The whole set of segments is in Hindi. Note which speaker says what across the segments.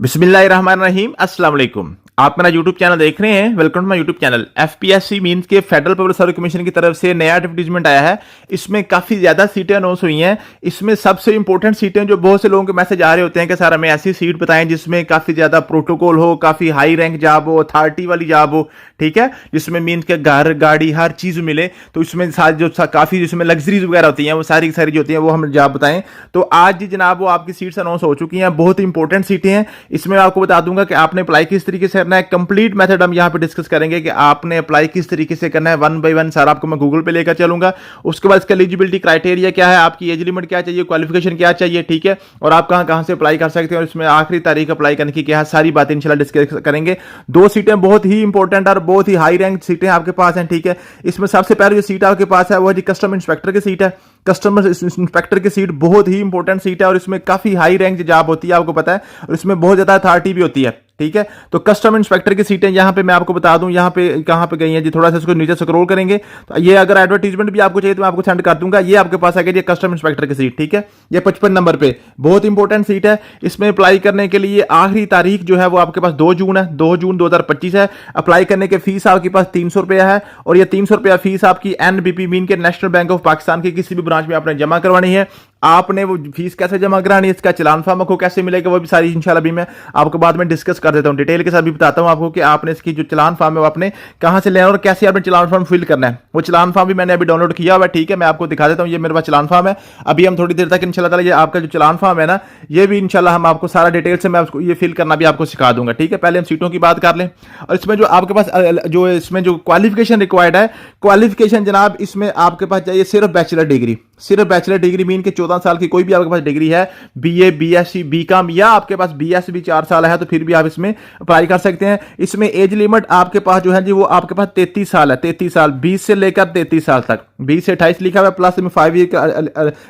Speaker 1: बिस्मिल्लाहिर्रहमानिर्रहीम अस्सलाम वालेकुम। आप मेरा यूट्यूब चैनल देख रहे हैं। Welcome to my YouTube channel. FPSC means के फेडरल पब्लिक सर्विस कमीशन की तरफ से नया एडवर्टीजमेंट आया है। इसमें काफी ज्यादा सीटें अनाउंस हुई हैं। इसमें सबसे इंपॉर्टेंट सीटें जो बहुत से लोगों के मैसेज आ रहे होते हैं कि सर हमें ऐसी सीट बताएं जिसमें काफी ज्यादा प्रोटोकॉल हो, काफी हाई रैंक जॉब हो, अथॉरिटी वाली जॉब हो, ठीक है, जिसमें मीन्स के घर गाड़ी हर चीज मिले। तो इसमें जो काफी जिसमें लग्जरीज वगैरह होती हैं वो सारी की सारी जो होती हैं वो हम जॉब बताएं। तो आज जी जनाब वो आपकी सीट्स अनाउंस हो चुकी हैं। बहुत इंपॉर्टेंट सीटें हैं। इसमें आपको बता दूंगा कि आपने अप्लाई किस तरीके से करना है। कंप्लीट मेथड हम यहां पे डिस्कस करेंगे कि आपने अप्लाई किस तरीके से करना है। वन बाय वन सारा आपको मैं गूगल पे लेकर चलूंगा। उसके बाद इसका एलिजिबिलिटी क्राइटेरिया क्या है, आपकी एज लिमिट क्या चाहिए, क्वालिफिकेशन क्या चाहिए, ठीक है, और आप कहां कहां से अप्लाई कर सकते हैं और इसमें आखिरी तारीख अप्लाई करने की क्या है, सारी बातें इंशाल्लाह डिस्कस करेंगे। दो सीटें बहुत ही इंपॉर्टेंट और बहुत ही हाई रैंक सीटें आपके पास हैं, ठीक है। इसमें सबसे पहले जो सीट आपके पास है वो जी कस्टम इंस्पेक्टर की सीट है। कस्टमर इंस्पेक्टर की सीट बहुत ही इंपॉर्टेंट सीट है और इसमें काफी हाई रैंक जॉब होती है, आपको पता है, और इसमें बहुत ज्यादा अथॉरिटी भी होती है, ठीक है। तो कस्टम इंस्पेक्टर की सीटें यहां पे मैं आपको बता दूं यहां पे कहां पे गई हैं जी। थोड़ा सा इसको नीचे स्क्रॉल करेंगे तो ये अगर एडवर्टीजमेंट भी आपको चाहिए तो मैं आपको सेंड कर दूंगा। ये आपके पास आ गई कस्टम इंस्पेक्टर की सीट, ठीक है। ये 55 नंबर पे बहुत इंपॉर्टेंट सीट है। इसमें अप्लाई करने के लिए आखिरी तारीख जो है वो आपके पास 2 जून है, 2 जून 2025 है। अप्लाई करने के फीस आपके पास 300 रुपया है और ये 300 रुपया फीस आपकी एनबीपी मीन के नेशनल बैंक ऑफ पाकिस्तान के किसी भी ब्रांच में आपने जमा करवानी है। आपने वो फीस कैसे जमा करानी है, इसका चलान फॉर्म आपको कैसे मिलेगा, वो भी सारी इंशाल्लाह भी मैं आपको बाद में डिस्कस कर देता हूं। डिटेल के साथ भी बताता हूं आपको कि आपने इसकी जो चलान फॉर्म है वो आपने कहां से लेना और कैसे आपने चलान फॉर्म फिल करना है। वो चलान फॉर्म भी मैंने अभी डाउनलोड किया हुआ है, ठीक है, मैं आपको दिखा देता हूं। ये मेरे पास चलान फॉर्म है। अभी हम थोड़ी देर तक इंशाल्लाह ताला ये आपका जो चलान फॉर्म है ना, ये भी इंशाल्लाह हम आपको सारा डिटेल से मैं उसको ये फिल करना भी आपको सिखा दूंगा, ठीक है। पहले हम सीटों की बात कर लें और इसमें जो आपके पास जो इसमें जो क्वालिफिकेशन रिक्वायर्ड है, क्वालिफिकेशन जनाब इसमें आपके पास चाहिए सिर्फ बैचलर डिग्री। सिर्फ बैचलर डिग्री मीन के 14 साल की कोई भी आपके पास डिग्री है, बीए, बीएससी, बीकॉम या आपके पास बीएस भी 4 साल है तो फिर भी आप इसमें अप्लाई कर सकते हैं। इसमें एज लिमिट आपके पास जो है जी वो आपके पास 33 साल है। 33 साल 20 से लेकर 33 साल तक, 20 से 28 लिखा हुआ है, प्लस में 5 ईयर का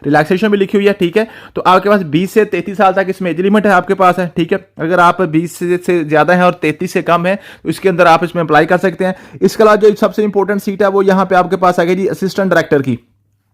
Speaker 1: रिलैक्सेशन भी लिखी हुई है, ठीक है। तो आपके पास 20 से 33 साल तक इसमें एज लिमिट है आपके पास है, ठीक है। अगर आप 20 से ज्यादा है और 33 से कम है तो इसके अंदर आप इसमें अप्लाई कर सकते हैं। इसके अलावा जो सबसे इंपॉर्टेंट सीट है वो यहां पे आपके पास आ गई जी असिस्टेंट डायरेक्टर की।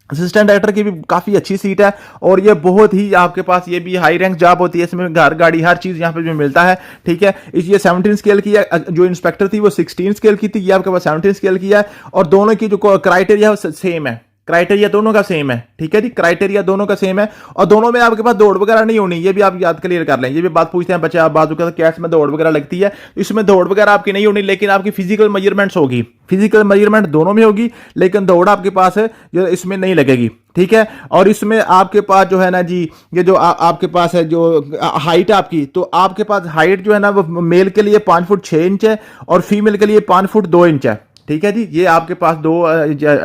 Speaker 1: असिस्टेंट डायरेक्टर की भी काफी अच्छी सीट है और ये बहुत ही आपके पास ये भी हाई रैंक जॉब होती है। इसमें घर गाड़ी हर चीज यहाँ पे भी मिलता है, ठीक है। ये 17 स्केल की है, जो इंस्पेक्टर थी वो 16 स्केल की थी, ये आपके पास 17 स्केल की है और दोनों की जो क्राइटेरिया सेम है। क्राइटेरिया दोनों का सेम है, ठीक है जी, क्राइटेरिया दोनों का सेम है और दोनों में आपके पास दौड़ वगैरह नहीं होनी, ये भी आप याद क्लियर कर लें। ये भी बात पूछते हैं बच्चे, आप बाजू का कैश में दौड़ वगैरह लगती है, इसमें दौड़ वगैरह आपकी नहीं होनी, लेकिन आपकी फिजिकल मेजरमेंट्स होगी। फिजिकल मेजरमेंट दोनों में होगी लेकिन दौड़ आपके पास है जो इसमें नहीं लगेगी, ठीक है। और इसमें आपके पास जो है ना जी ये जो आपके पास है जो हाइट आपकी, तो आपके पास हाइट जो है ना वो मेल के लिए 5 फुट 6 इंच है और फीमेल के लिए 5 फुट 2 इंच है, ठीक है जी। ये आपके पास दो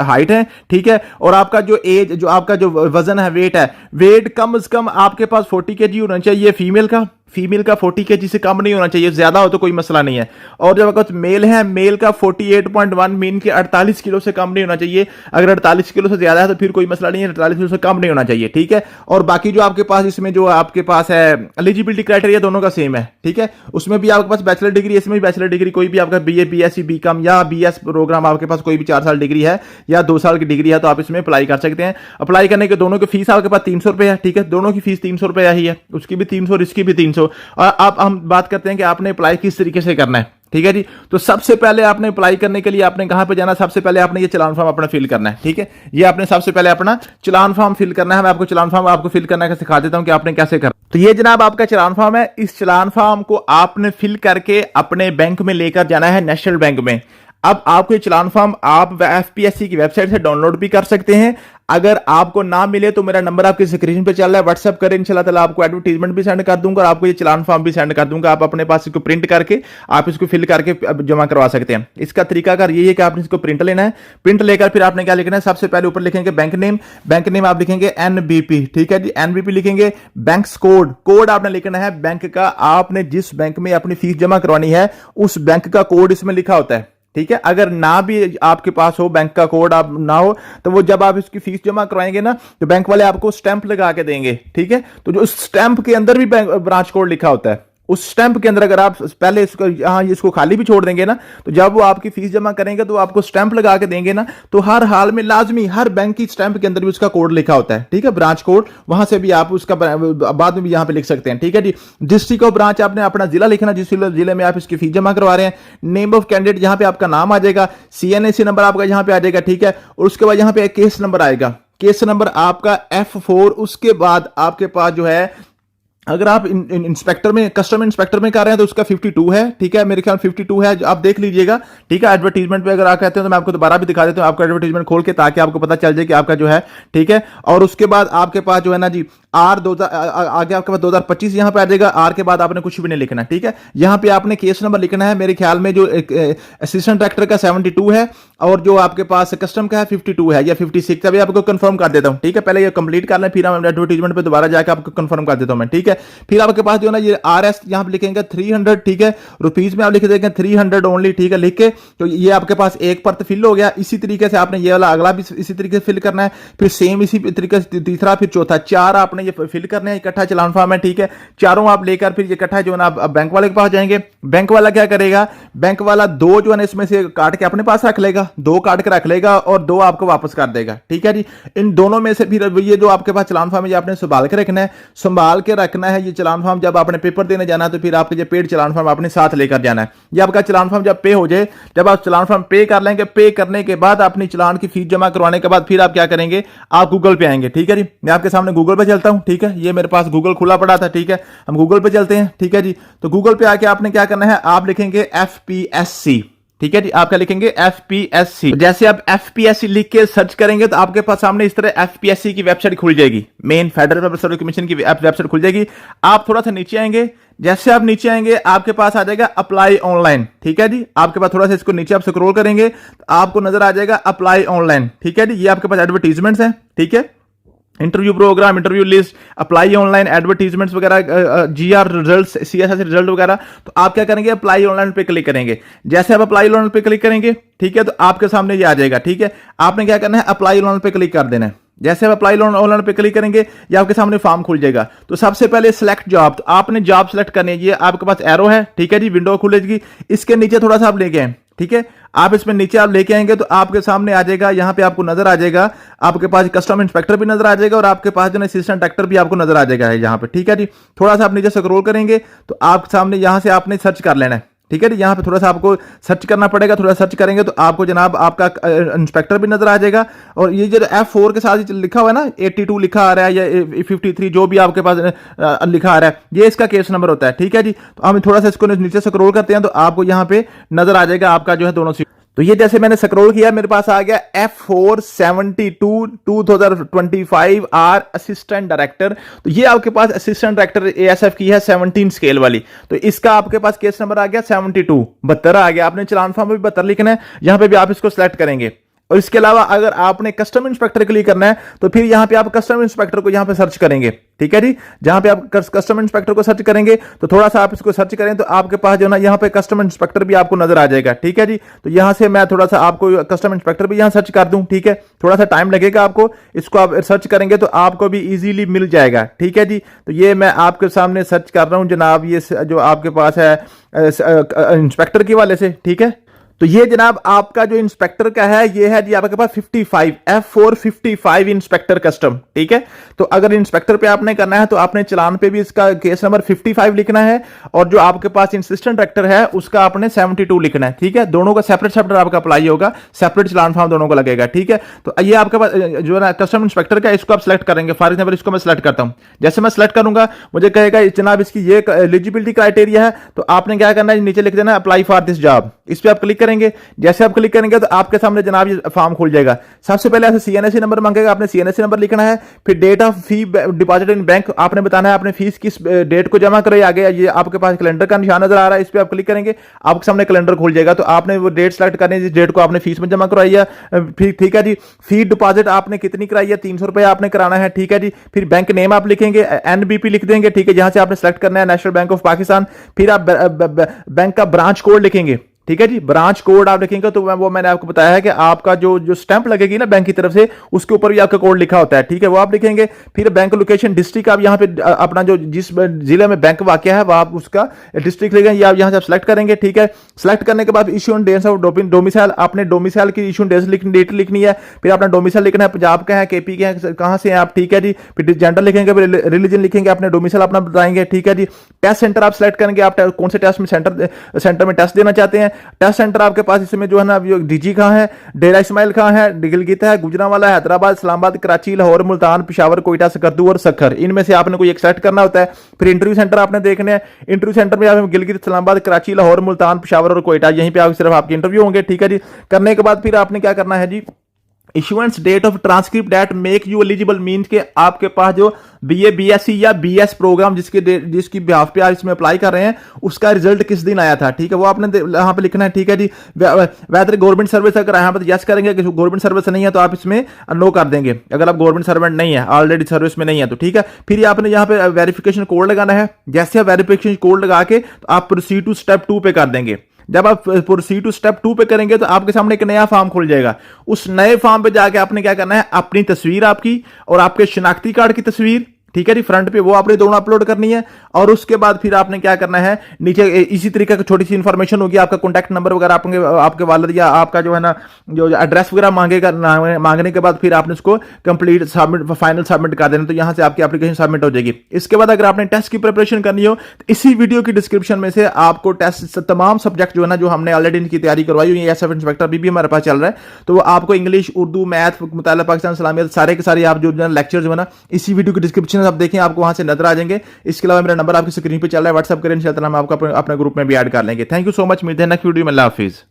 Speaker 1: हाइट है, ठीक है। और आपका जो एज जो आपका जो वजन है, वेट है, वेट कम से कम आपके पास 40 kg होना चाहिए फीमेल का। फीमेल का 40 kg से कम नहीं होना चाहिए, ज्यादा हो तो कोई मसला नहीं है। और जब अगर मेल है, मेल का 48.1 मीन के 48 किलो से कम नहीं होना चाहिए। अगर 48 किलो से ज्यादा है तो फिर कोई मसला नहीं है, 48 किलो से कम नहीं होना चाहिए, ठीक है। और बाकी जो आपके पास इसमें जो आपके पास है एलिजिबिलिटी क्राइटेरिया दोनों का सेम है, ठीक है। उसमें भी आपके पास बैचलर डिग्री, इसमें भी बैचलर डिग्री, कोई भी आपका बीए, बीएससी, बीकॉम या बीएस प्रोग्राम आपके पास कोई भी 4 साल डिग्री है या 2 साल की डिग्री है तो आप इसमें अप्लाई कर सकते हैं। अप्लाई करने के दोनों की फीस आपके पास 300 रुपए है, ठीक है। दोनों की फीस 300 रुपया ही है, उसकी भी 300 और इसकी भी 300। और आप हम बात करते हैं कि आपने अप्लाई किस तरीके से करना है, ठीक है जी। तो सबसे पहले आपने अप्लाई करने के लिए आपने कहां पे जाना, सबसे पहले आपने ये चलान फॉर्म अपना फिल करना है, ठीक है। ये आपने सबसे पहले अपना चलान फॉर्म फिल करना है। मैं आपको चलान फॉर्म आपको फिल करना सिखा देता हूं कि आपने कैसे करना। तो ये जनाब आपका चलान फॉर्म है। इस चलान फॉर्म को आपने फिल करके अपने बैंक में लेकर जाना है, नेशनल बैंक में। अब आपको ये चलान फॉर्म आप एफपीएससी की वेबसाइट से डाउनलोड भी कर सकते हैं। अगर आपको ना मिले तो मेरा नंबर आपकी स्क्रीन पे चल रहा है, व्हाट्सएप करें, इंशाल्लाह ताला आपको एडवर्टीजमेंट भी सेंड कर दूंगा और आपको ये चलान फॉर्म भी सेंड कर दूंगा। आप अपने पास इसको प्रिंट करके आप इसको फिल करके जमा करवा सकते हैं। इसका तरीकाकार यही है कि आपने इसको प्रिंट लेना है। प्रिंट लेकर फिर आपने क्या लिखना है, सबसे पहले ऊपर लिखेंगे बैंक नेम। बैंक नेम आप लिखेंगे एनबीपी, ठीक है जी, एनबीपी लिखेंगे। बैंक्स कोड, कोड आपने लिखना है बैंक का। आपने जिस बैंक में अपनी फीस जमा करवानी है उस बैंक का कोड इसमें लिखा होता है, ठीक है। अगर ना भी आपके पास हो बैंक का कोड, आप ना हो तो वो जब आप इसकी फीस जमा करवाएंगे ना तो बैंक वाले आपको स्टैंप लगा के देंगे, ठीक है। तो जो स्टैंप के अंदर भी बैंक ब्रांच कोड लिखा होता है, उस स्टैंप के अंदर अगर आप पहले इसको यहाँ इसको खाली भी छोड़ देंगे ना, तो जब वो आपकी फीस जमा करेंगे तो आपको स्टैंप लगा के देंगे ना, तो हर हाल में लाजमी हर बैंक की स्टैंप के अंदर भी उसका कोड लिखा होता है, ठीक है, ब्रांच कोड, वहां से भी आप उसका बाद में भी यहाँ पे लिख सकते हैं, ठीक है जी। डिस्ट्रिक्ट ऑफ ब्रांच आपने अपना जिला लिखना, जिस जिले में आप इसकी फीस जमा करवा रहे हैं, नेम ऑफ कैंडिडेट जहां पे आपका नाम आ जाएगा, CNAC नंबर आपका यहां पे आ जाएगा, ठीक है, और उसके बाद यहां पे केस नंबर आएगा, केस नंबर आपका F4। उसके बाद आपके पास जो है, अगर आप इंस्पेक्टर में कस्टम इंस्पेक्टर में कर रहे हैं तो उसका 52 है, ठीक है, मेरे ख्याल 52 है, आप देख लीजिएगा, ठीक है। एडवर्टीजमेंट पे अगर आप कहते हैं तो मैं आपको दोबारा भी दिखा देता हूं आपका एडवर्टीजमेंट खोल के, ताकि आपको पता चल जाए कि आपका जो है, ठीक है। और उसके बाद आपके पास जो है ना जी आगे आपके पास 2025 यहां पे आ जाएगा, आर के बाद आपने कुछ भी नहीं लिखना, ठीक है। यहां पे आपने केस नंबर लिखना है, मेरे ख्याल में जो असिस्टेंट डायरेक्टर का 72 है और जो आपके पास कस्टम का है 52 है या 56, अभी आपको कंफर्म कर देता हूं, ठीक है। पहले ये कंप्लीट कर लें, फिर हम एडवर्टीजमेंट पे दोबारा जाकर आपको कंफर्म कर देता हूं मैं, ठीक है। फिर आपके पास जो है ना ये RS यहां पे लिखेंगे 300, ठीक है, रुपीज में आप लिख देंगे 300 ओनली, ठीक है, लिख के तो ये आपके पास एक परत फिल हो गया। इसी तरीके से आपने ये वाला अगला भी इसी तरीके से फिल करना है, फिर सेम इसी तरीके से तीसरा, फिर चौथा, 4 आपने ये फिल करने हैं, इकट्ठा चालान फॉर्म है, ठीक है। चारों आप लेकर फिर ये इकट्ठा जो है ना आप बैंक वाले के पास जाएंगे। बैंक वाला क्या करेगा, बैंक वाला 2 जो है ना इसमें से काट के अपने पास रख लेगा, 2 काट के रख लेगा और 2 आपको वापस कर देगा, ठीक है जी। इन दोनों में से फिर ये जो आपके पास चालान फॉर्म है ये आपने संभाल के रखना है, संभाल के रखना है ये चालान फॉर्म। जब आपने पेपर देने जाना है तो फिर आपके जो पेड चालान फॉर्म अपने साथ लेकर जाना है। ये आपका चालान फॉर्म जब पे हो जाए, जब आप चालान फॉर्म पे कर लेंगे, पे करने के बाद अपनी चालान की फीस जमा करवाने के बाद फिर आप क्या करेंगे, आप गूगल पे आएंगे, ठीक है जी। मैं आपके सामने गूगल पे चलता हूं, ठीक है, ये मेरे पास गूगल खुला पड़ा था, ठीक है, हम गूगल पे चलते हैं, ठीक है जी। तो गूगल पे आके आपने क्या करना है, आप लिखेंगे FPSC, ठीक है जी, आपका लिखेंगे FPSC। जैसे आप FPSC लिख के सर्च करेंगे तो आपके पास सामने इस तरह FPSC की वेबसाइट खुल जाएगी, main federal public service commission की वेबसाइट खुल जाएगी। आप थोड़ा सा नीचे आएंगे, जैसे आप नीचे आएंगे आपके पास आ जाएगा अप्लाई ऑनलाइन, ठीक है जी। आपके पास थोड़ा सा इसको नीचे आप स्क्रॉल करेंगे तो आपको नजर आ जाएगा अप्लाई ऑनलाइन, ठीक है जी। ये आपके पास एडवर्टीजमेंट्स हैं, ठीक है, interview program, interview list, apply online, advertisements वगैरह, GR रिजल्ट्स, CSS रिजल्ट वगैरह। तो आप क्या करेंगे, अप्लाई ऑनलाइन पे क्लिक करेंगे। जैसे आप अप्लाई ऑनलाइन पे क्लिक करेंगे, ठीक है, तो आपके सामने ये आ जाएगा, ठीक है। आपने क्या करना है, अप्लाई ऑनलाइन पे क्लिक कर देना है। जैसे आप अप्लाई ऑनलाइन पे क्लिक करेंगे ये आपके सामने फॉर्म खुल जाएगा। तो सबसे पहले सिलेक्ट जॉब, तो आपने जॉब सिलेक्ट करनी है। ये आपके पास एरो है, ठीक है जी, विंडो खुलेगी, इसके नीचे थोड़ा सा आप लेके आए, ठीक है। आप इसमें नीचे आप लेके आएंगे तो आपके सामने आ जाएगा, यहां पे आपको नजर आ जाएगा, आपके पास कस्टम इंस्पेक्टर भी नजर आ जाएगा और आपके पास जो है असिस्टेंट डायरेक्टर भी आपको नजर आ जाएगा यहां पे, ठीक है जी। थोड़ा सा आप नीचे स्क्रॉल करेंगे तो आप सामने यहां से आपने सर्च कर लेना है, ठीक है जी। यहां पे थोड़ा सा आपको सर्च करना पड़ेगा, थोड़ा सर्च करेंगे तो आपको जनाब आपका इंस्पेक्टर भी नजर आ जाएगा। और ये जो F4 के साथ लिखा हुआ है ना, 82 लिखा आ रहा है या 53, जो भी आपके पास लिखा आ रहा है, ये इसका केस नंबर होता है, ठीक है जी। तो हम थोड़ा सा इसको नीचे स्क्रॉल करते हैं तो आपको यहां पे नजर आ जाएगा आपका जो है दोनों सीट। तो ये जैसे मैंने स्क्रॉल किया मेरे पास आ गया F472 2025 आर असिस्टेंट डायरेक्टर। तो ये आपके पास असिस्टेंट डायरेक्टर ASF की है 17 स्केल वाली। तो इसका आपके पास केस नंबर आ गया 72, 72 आ गया। आपने चालान फॉर्म में भी 72 लिखना है, यहां पे भी आप इसको सिलेक्ट करेंगे। और इसके अलावा अगर आपने कस्टम इंस्पेक्टर के लिए करना है तो फिर यहां पे आप कस्टम इंस्पेक्टर को यहां पे सर्च करेंगे, ठीक है जी। जहां पे आप कस्टम इंस्पेक्टर को सर्च करेंगे तो थोड़ा सा आप इसको सर्च करें तो आपके पास जो ना यहां पे कस्टम इंस्पेक्टर भी आपको नजर आ जाएगा, ठीक है जी। तो यहां से मैं थोड़ा सा आपको कस्टम इंस्पेक्टर भी यहां सर्च कर दूं, ठीक है। थोड़ा सा टाइम लगेगा आपको, इसको आप सर्च करेंगे तो आपको भी इजीली मिल जाएगा, ठीक है जी। तो ये मैं आपके सामने सर्च कर रहा हूं जनाब, ये जो आपके पास है इंस्पेक्टर के वाले से, ठीक है। तो ये जनाब आपका जो इंस्पेक्टर का है ये है जी आपके पास 55 F455 इंस्पेक्टर कस्टम, ठीक है। तो अगर इंस्पेक्टर पे आपने करना है तो आपने चालान पे भी इसका केस नंबर 55 लिखना है और जो आपके पास असिस्टेंट डायरेक्टर है उसका आपने 72 लिखना है, ठीक है। दोनों का सेपरेट सेपरेट आपका अप्लाई होगा, सेपरेट चालान फॉर्म दोनों को लगेगा, ठीक है। तो ये आपके पास जो है कस्टम इंस्पेक्टर का, इसको आप सिलेक्ट करेंगे। फॉर एग्जाम्पल इसको मैं सिलेक्ट करता हूं, जैसे मैं सिलेक्ट करूंगा मुझे कहेगा जनाब इसकी ये एलिजिबिलिटी क्राइटेरिया है। तो आपने क्या करना है, नीचे लिख देना अप्लाई फॉर दिस जॉब, इस पर आप क्लिक करेंगे। जैसे आप क्लिक करेंगे तो आपके सामने जनाब ये फॉर्म खुल जाएगा। सबसे पहले आपसे CNAC नंबर मांगेगा, आपने CNAC नंबर लिखना है। फिर date of fee deposit in bank आपने बताना है, आपने फीस किस डेट को जमा कराई। आगे ये आपके पास कैलेंडर का निशान नजर आ रहा है, इस पर आप क्लिक करेंगे आपके सामने कैलेंडर खुल जाएगा। तो आपने वो डेट सेलेक्ट करनी है जिस डेट को आपने फीस में जमा करवाई है, ठीक है जी। फी डिपॉजिट आपने कितनी कराई है, 300 रुपए आपने कराना है, ठीक है जी। फिर बैंक नेम आप लिखेंगे, NBP लिख देंगे, ठीक है, जहां से आपने सेलेक्ट करना है नेशनल बैंक ऑफ पाकिस्तान। फिर आप बैंक का ब्रांच कोड लिखेंगे, ठीक है जी। ब्रांच कोड आप लिखेंगे तो वो मैंने आपको बताया है कि आपका जो स्टैंप लगेगी ना बैंक की तरफ से, उसके ऊपर भी आपका कोड लिखा होता है, ठीक है, वो आप लिखेंगे। फिर बैंक लोकेशन डिस्ट्रिक्ट, आप यहाँ पे अपना जो जिस जिले में बैंक वाक़ है वो आप उसका डिस्ट्रिक्ट लिखेंगे, या यहाँ से आप सेलेक्ट करेंगे, ठीक है। सेलेक्ट करने के बाद issue and dates of domicile, आपने डोमिसाइल की इशू डेट लिखनी है, फिर अपना डोमिसाइल लिखना है, पंजाब का है, केपी के हैं, कहाँ से हैं आप, ठीक है जी। फिर जेंडर लिखेंगे, रिलीजन लिखेंगे, अपने डोमिसाइल अपना बताएंगे, ठीक है जी। टेस्ट सेंटर आप सेलेक्ट करेंगे, आप कौन से टेस्ट में सेंटर में टेस्ट देना चाहते हैं। टेस्ट सेंटर आपके पास इसमें जो है ना, डीजी कहाँ है, डेरा इस्माइल कहाँ है, गिलगित है, गुजरांवाला, हैदराबाद, इस्लामाबाद, कराची, लाहौर, मुल्तान, पिशावर, कोयटा, सकरदू और सखर, इनमें से आपने कोई एक सेलेक्ट करना होता है। फिर इंटरव्यू सेंटर आपने देखने हैं, इंटरव्यू सेंटर में आप गिलगित, इस्लामाबाद, कराची, लाहौर, मुल्तान, पिशावर और कोयटा, यहीं पे आप सिर्फ आपके इंटरव्यू होंगे, ठीक है जी। करने के बाद फिर आपने क्या करना है जी, issuance date of transcript that make you eligible, means के आपके पास जो बीए, बीएससी या बीएस प्रोग्राम जिसकी बिहाफ पे आप इसमें अप्लाई कर रहे हैं, उसका रिजल्ट किस दिन आया था, ठीक है, वो आपने यहाँ पे लिखना है, ठीक है जी। वेदर गवर्नमेंट सर्विस, अगर यहाँ पे यस करेंगे कि गवर्नमेंट सर्विस नहीं है तो आप इसमें नो कर देंगे, अगर आप गवर्नमेंट सर्वेंट नहीं है, ऑलरेडी सर्विस में नहीं है तो, ठीक है। फिर आपने यहाँ पे वेरिफिकेशन कोड लगाना है, जैसे आप वेरिफिकेशन कोड लगा के तो आप प्रोसीड टू स्टेप 2 पे कर देंगे। जब आप प्रोसीड टू स्टेप 2 पे करेंगे तो आपके सामने एक नया फॉर्म खुल जाएगा। उस नए फॉर्म पे जाके आपने क्या करना है, अपनी तस्वीर आपकी और आपके शनाख्ती कार्ड की तस्वीर, ठीक है जी, फ्रंट पे वो आपने दोनों अपलोड करनी है। और उसके बाद फिर आपने क्या करना है, नीचे इसी तरीके की छोटी सी इंफॉर्मेशन होगी, आपका कॉन्टैक्ट नंबर वगैरह, आपके वालिद या आपका जो है ना जो एड्रेस वगैरह मांगेगा, मांगने के बाद फिर आपने उसको कंप्लीट सबमिट, फाइनल सबमिट कर देना, तो यहां से आपकी एप्लीकेशन सबमिट हो जाएगी। इसके बाद अगर आपने टेस्ट की प्रिपरेशन करनी हो तो इसी वीडियो की डिस्क्रिप्शन में से आपको टेस्ट तमाम सब्जेक्ट जो है ना, जो हमने ऑलरेडी इनकी तैयारी करवाई हुई है, एसएफ इंस्पेक्टर भी हमारे पास चल रहा है, तो आपको इंग्लिश, उर्दू, मैथ, मुताला पाकिस्तान इस्लामियत, सारे के सारे आप जो लेक्चर जो है ना, इसी वीडियो की डिस्क्रिप्शन आप देखें, आपको वहां से नजर आ जाएंगे। इसके अलावा मेरा नंबर आपकी स्क्रीन पे चल रहा है, व्हाट्सएप करें, इंशाल्लाह हम आपको अपने ग्रुप में भी ऐड कर लेंगे। थैंक यू सो मच, मिलते हैं नेक्स्ट वीडियो में, अल्लाह हाफिज।